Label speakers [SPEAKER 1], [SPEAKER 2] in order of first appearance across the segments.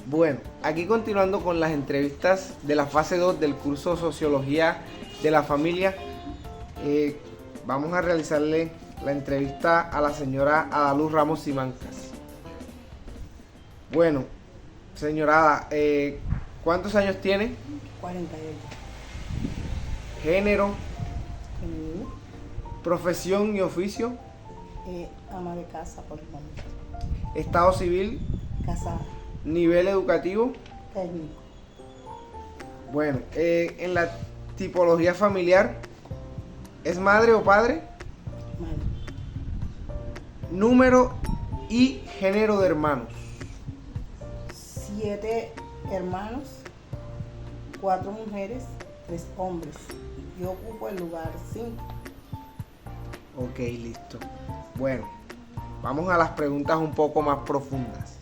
[SPEAKER 1] Bueno, aquí continuando con las entrevistas de la fase 2 del curso Sociología de la Familia, vamos a realizarle la entrevista a la señora Adaluz Ramos Simancas. Bueno, señora Ada, ¿cuántos años tiene?
[SPEAKER 2] 48.
[SPEAKER 1] Género,
[SPEAKER 2] Femenino.
[SPEAKER 1] profesión y oficio,
[SPEAKER 2] Ama de casa por el momento.
[SPEAKER 1] estado civil,
[SPEAKER 2] Casada.
[SPEAKER 1] nivel educativo.
[SPEAKER 2] Técnico.
[SPEAKER 1] Bueno, en la tipología familiar, ¿es madre o padre?
[SPEAKER 2] Madre.
[SPEAKER 1] Número y género de hermanos.
[SPEAKER 2] 7 hermanos, 4 mujeres, 3 hombres. Yo ocupo el lugar 5.
[SPEAKER 1] Ok, listo. Bueno, vamos a las preguntas un poco más profundas.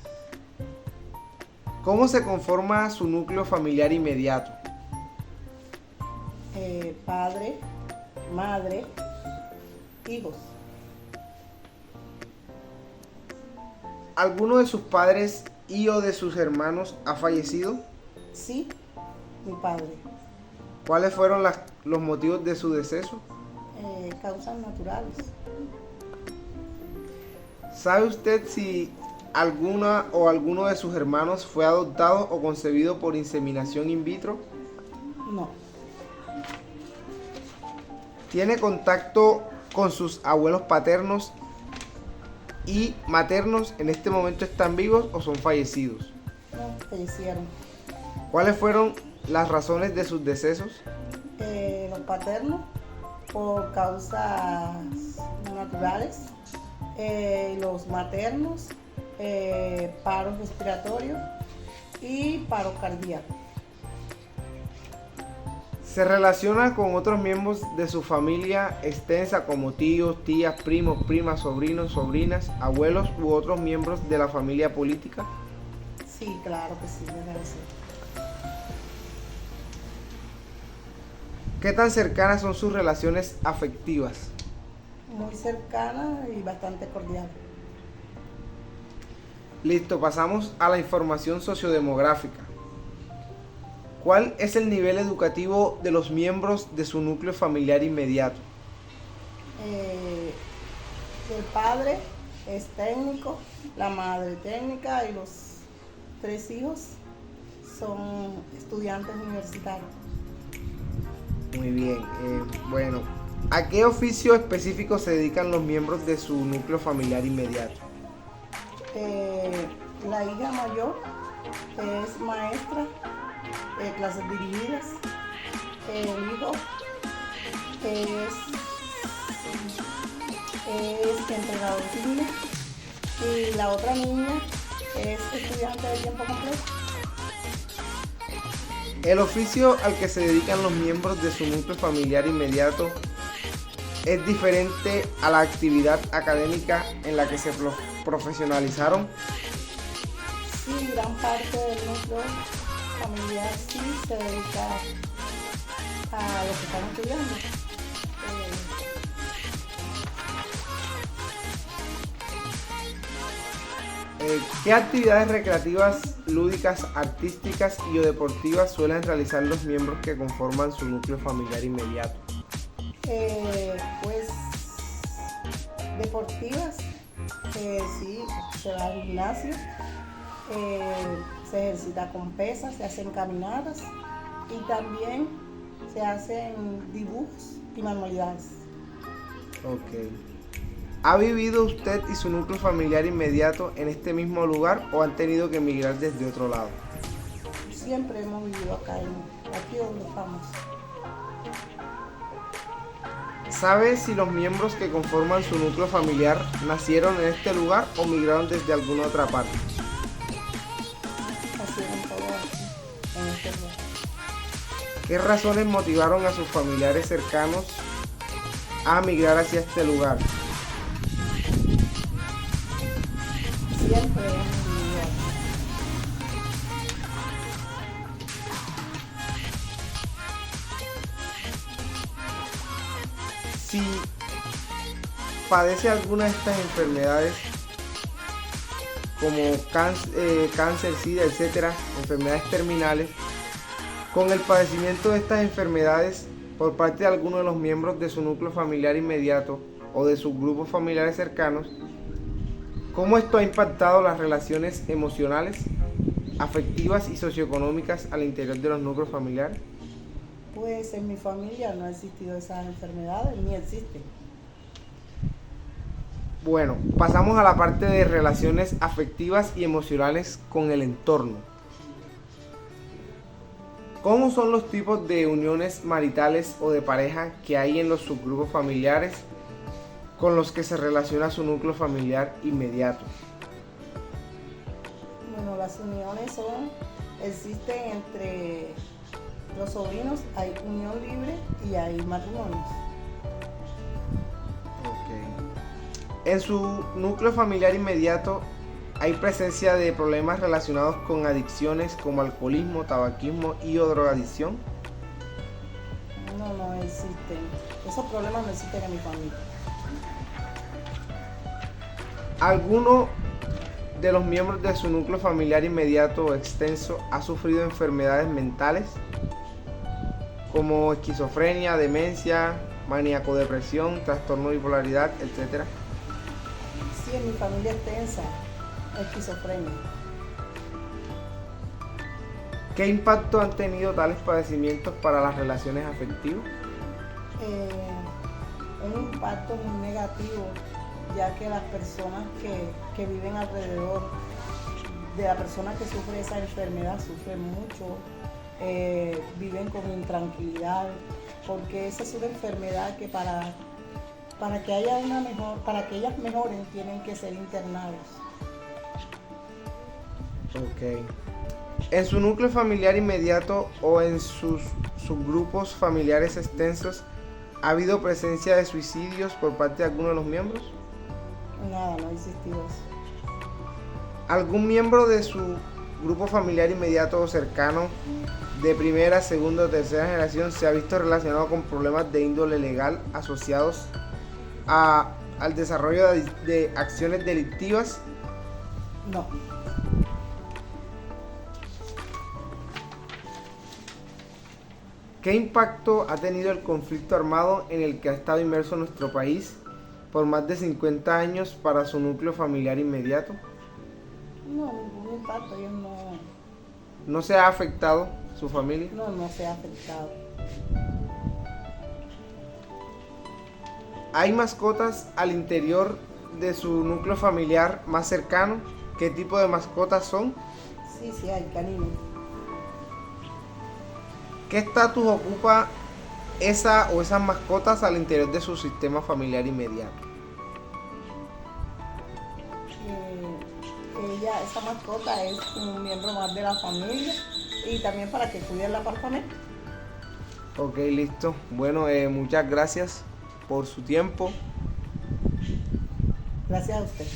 [SPEAKER 1] ¿Cómo se conforma su núcleo familiar inmediato?
[SPEAKER 2] Padre, madre, hijos.
[SPEAKER 1] ¿Alguno de sus padres y o de sus hermanos ha fallecido?
[SPEAKER 2] Sí, mi padre.
[SPEAKER 1] ¿Cuáles fueron los motivos de su deceso?
[SPEAKER 2] Causas naturales.
[SPEAKER 1] ¿Sabe usted si alguna o alguno de sus hermanos fue adoptado o concebido por inseminación in vitro?
[SPEAKER 2] No.
[SPEAKER 1] ¿Tiene contacto con sus abuelos paternos y maternos? ¿En este momento están vivos o son fallecidos?
[SPEAKER 2] No, fallecieron.
[SPEAKER 1] ¿Cuáles fueron las razones de sus decesos?
[SPEAKER 2] Los paternos por causas naturales, los maternos, paro respiratorio y paro cardíaco.
[SPEAKER 1] ¿Se relaciona con otros miembros de su familia extensa como tíos, tías, primos, primas, sobrinos, sobrinas, abuelos u otros miembros de la familia política?
[SPEAKER 2] Sí, claro que sí, me parece.
[SPEAKER 1] ¿Qué tan cercanas son sus relaciones afectivas?
[SPEAKER 2] Muy cercana y bastante cordial.
[SPEAKER 1] Listo, pasamos a la información sociodemográfica. ¿Cuál es el nivel educativo de los miembros de su núcleo familiar inmediato?
[SPEAKER 2] El padre es técnico, la madre técnica y los 3 hijos son estudiantes universitarios.
[SPEAKER 1] Muy bien, bueno, ¿a qué oficio específico se dedican los miembros de su núcleo familiar inmediato?
[SPEAKER 2] La hija mayor es maestra de clases dirigidas. El hijo es entrenador de cine y la otra niña es estudiante de tiempo completo.
[SPEAKER 1] El oficio al que se dedican los miembros de su núcleo familiar inmediato es diferente a la actividad académica en la que se profesionalizaron.
[SPEAKER 2] Sí, gran parte del núcleo familiar sí se dedica a lo que están estudiando.
[SPEAKER 1] ¿Qué actividades recreativas, lúdicas, artísticas y o deportivas suelen realizar los miembros que conforman su núcleo familiar inmediato?
[SPEAKER 2] Pues deportivas, sí, se va al gimnasio, se ejercita con pesas, se hacen caminadas y también se hacen dibujos y manualidades.
[SPEAKER 1] Ok. ¿Ha vivido usted y su núcleo familiar inmediato en este mismo lugar o han tenido que emigrar desde otro lado?
[SPEAKER 2] Siempre hemos vivido acá, aquí donde estamos.
[SPEAKER 1] ¿Sabe si los miembros que conforman su núcleo familiar nacieron en este lugar o migraron desde alguna otra parte?
[SPEAKER 2] Nacieron todos aquí, en este lugar.
[SPEAKER 1] ¿Qué razones motivaron a sus familiares cercanos a migrar hacia este lugar?
[SPEAKER 2] Siempre hemos vivido aquí.
[SPEAKER 1] Si padece alguna de estas enfermedades, como cáncer, SIDA, etcétera, enfermedades terminales, con el padecimiento de estas enfermedades por parte de alguno de los miembros de su núcleo familiar inmediato o de sus grupos familiares cercanos, ¿cómo esto ha impactado las relaciones emocionales, afectivas y socioeconómicas al interior de los núcleos familiares?
[SPEAKER 2] Pues en mi familia no ha existido esas enfermedades, ni existen.
[SPEAKER 1] Bueno, pasamos a la parte de relaciones afectivas y emocionales con el entorno. ¿Cómo son los tipos de uniones maritales o de pareja que hay en los subgrupos familiares con los que se relaciona su núcleo familiar inmediato?
[SPEAKER 2] Bueno, las uniones existen entre los sobrinos, hay unión libre y hay matrimonios.
[SPEAKER 1] Ok. En su núcleo familiar inmediato hay presencia de problemas relacionados con adicciones como alcoholismo, tabaquismo y o drogadicción.
[SPEAKER 2] No existen. Esos problemas no existen en mi familia.
[SPEAKER 1] ¿Alguno de los miembros de su núcleo familiar inmediato o extenso ha sufrido enfermedades mentales como esquizofrenia, demencia, maníaco-depresión, trastorno de bipolaridad, etcétera?
[SPEAKER 2] Sí, en mi familia extensa, esquizofrenia.
[SPEAKER 1] ¿Qué impacto han tenido tales padecimientos para las relaciones afectivas?
[SPEAKER 2] Un impacto muy negativo, ya que las personas que viven alrededor de la persona que sufre esa enfermedad sufren mucho, viven con intranquilidad, porque esa es una enfermedad que para que haya para que ellas mejoren tienen que ser internados.
[SPEAKER 1] Ok. En su núcleo familiar inmediato o en sus subgrupos familiares extensos, ¿ha habido presencia de suicidios por parte de alguno de los miembros?
[SPEAKER 2] Nada, no ha existido eso.
[SPEAKER 1] ¿Algún miembro de su grupo familiar inmediato o cercano de primera, segunda o tercera generación se ha visto relacionado con problemas de índole legal asociados al desarrollo de acciones delictivas?
[SPEAKER 2] No.
[SPEAKER 1] ¿Qué impacto ha tenido el conflicto armado en el que ha estado inmerso nuestro país por más de 50 años para su núcleo familiar inmediato?
[SPEAKER 2] No, ningún impacto, ellos
[SPEAKER 1] ¿No se ha afectado su familia?
[SPEAKER 2] no se ha afectado.
[SPEAKER 1] ¿Hay mascotas al interior de su núcleo familiar más cercano? ¿Qué tipo de mascotas son?
[SPEAKER 2] Sí, hay caninos.
[SPEAKER 1] ¿Qué estatus ocupa esa o esas mascotas al interior de su sistema familiar inmediato?
[SPEAKER 2] Esa mascota es un miembro más de la familia y también para que cuide el apartamento.
[SPEAKER 1] Ok, listo. Bueno, muchas gracias por su tiempo.
[SPEAKER 2] Gracias a usted.